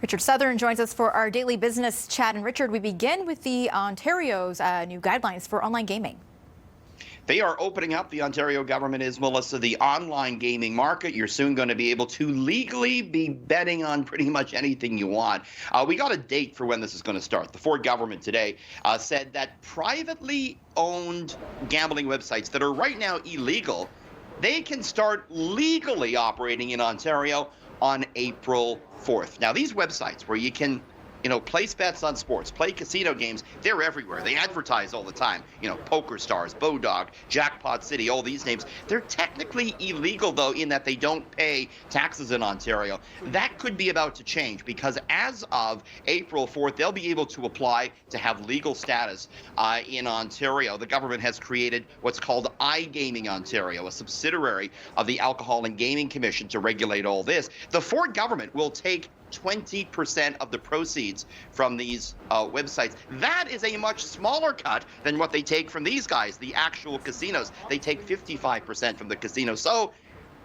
Richard Southern joins us for our daily business chat. And Richard, we begin with the Ontario's new guidelines for online gaming. They are opening up, the Ontario government is, Melissa, the online gaming market. You're soon going to be able to legally be betting on pretty much anything you want. We got a date for when this is going to start. The Ford government today said that privately owned gambling websites that are right now illegal, they can start legally operating in Ontario on April 4th. Now, these websites where you can place bets on sports, play casino games, they're everywhere. They advertise all the time. Poker Stars, Bodog, Jackpot City, all these names. They're technically illegal, though, in that they don't pay taxes in Ontario. That could be about to change because as of April 4th, they'll be able to apply to have legal status in Ontario. The government has created what's called iGaming Ontario, a subsidiary of the Alcohol and Gaming Commission to regulate all this. The Ford government will take 20% of the proceeds from these websites. That is a much smaller cut than what they take from these guys, the actual casinos. They take 55% from the casinos. So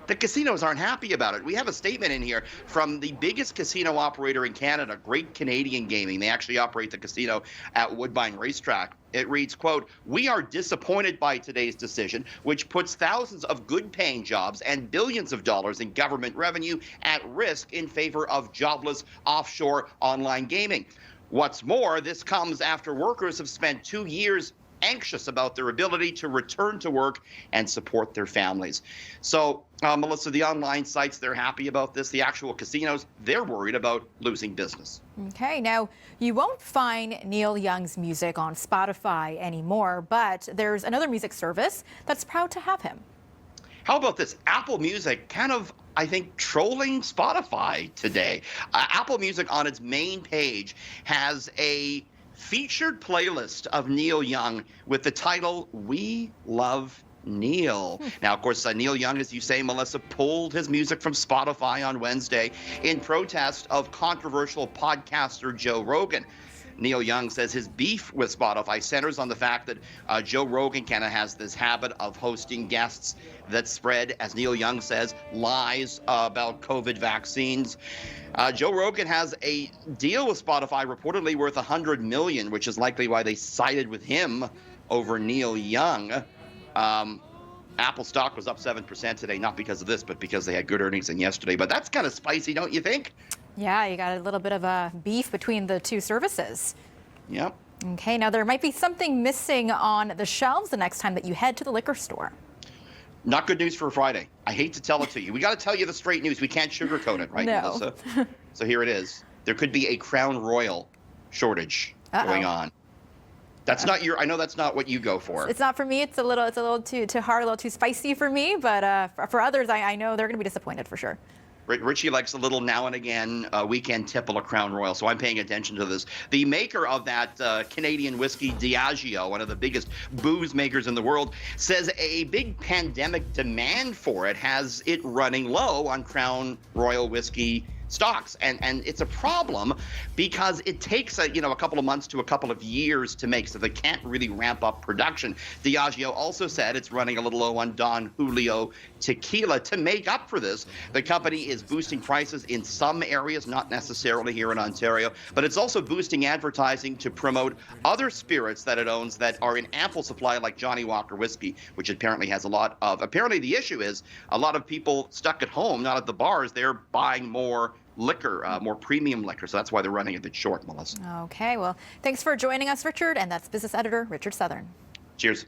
the casinos aren't happy about it. We have a statement in here from the biggest casino operator in Canada, Great Canadian Gaming. They actually operate the casino at Woodbine Racetrack. It reads, quote, "We are disappointed by today's decision, which puts thousands of good-paying jobs and billions of dollars in government revenue at risk in favor of jobless offshore online gaming. What's more, this comes after workers have spent 2 years anxious about their ability to return to work and support their families." So, Melissa, the online sites, they're happy about this. The actual casinos, they're worried about losing business. Okay, now you won't find Neil Young's music on Spotify anymore, but there's another music service that's proud to have him. How about this? Apple Music kind of, I think, trolling Spotify today. Apple Music on its main page has a featured playlist of Neil Young with the title "We Love Neil." Now, of course, Neil Young, as you say, Melissa, pulled his music from Spotify on Wednesday in protest of controversial podcaster Joe Rogan. Neil Young says his beef with Spotify centers on the fact that Joe Rogan kind of has this habit of hosting guests that spread, as Neil Young says, lies about COVID vaccines. Joe Rogan has a deal with Spotify reportedly worth $100 million, which is likely why they sided with him over Neil Young. Apple stock was up 7% today, not because of this, but because they had good earnings in yesterday. But that's kind of spicy, don't you think? Yeah, you got a little bit of a beef between the two services. Yep. Okay, now there might be something missing on the shelves the next time that you head to the liquor store. Not good news for Friday. I hate to tell it to you. We got to tell you the straight news. We can't sugarcoat it, right, Melissa? So here it is. There could be a Crown Royal shortage going on. That's not your. I know that's not what you go for. It's not for me. It's a little too hard, a little too spicy for me. But for others, I know they're going to be disappointed for sure. Richie likes a little now and again weekend tipple of Crown Royal, so I'm paying attention to this. The maker of that Canadian whiskey, Diageo, one of the biggest booze makers in the world, says a big pandemic demand for it has it running low on Crown Royal whiskey stocks, and it's a problem because it takes a couple of months to a couple of years to make, so they can't really ramp up production. Diageo also said it's running a little low on Don Julio tequila. To make up for this, the company is boosting prices in some areas, not necessarily here in Ontario, but it's also boosting advertising to promote other spirits that it owns that are in ample supply, like Johnnie Walker whiskey, which apparently has a lot of. Apparently the issue is a lot of people stuck at home, not at the bars, they're buying more liquor, more premium liquor. So that's why they're running a bit short, Melissa. Okay, well, thanks for joining us, Richard. And that's business editor Richard Southern. Cheers.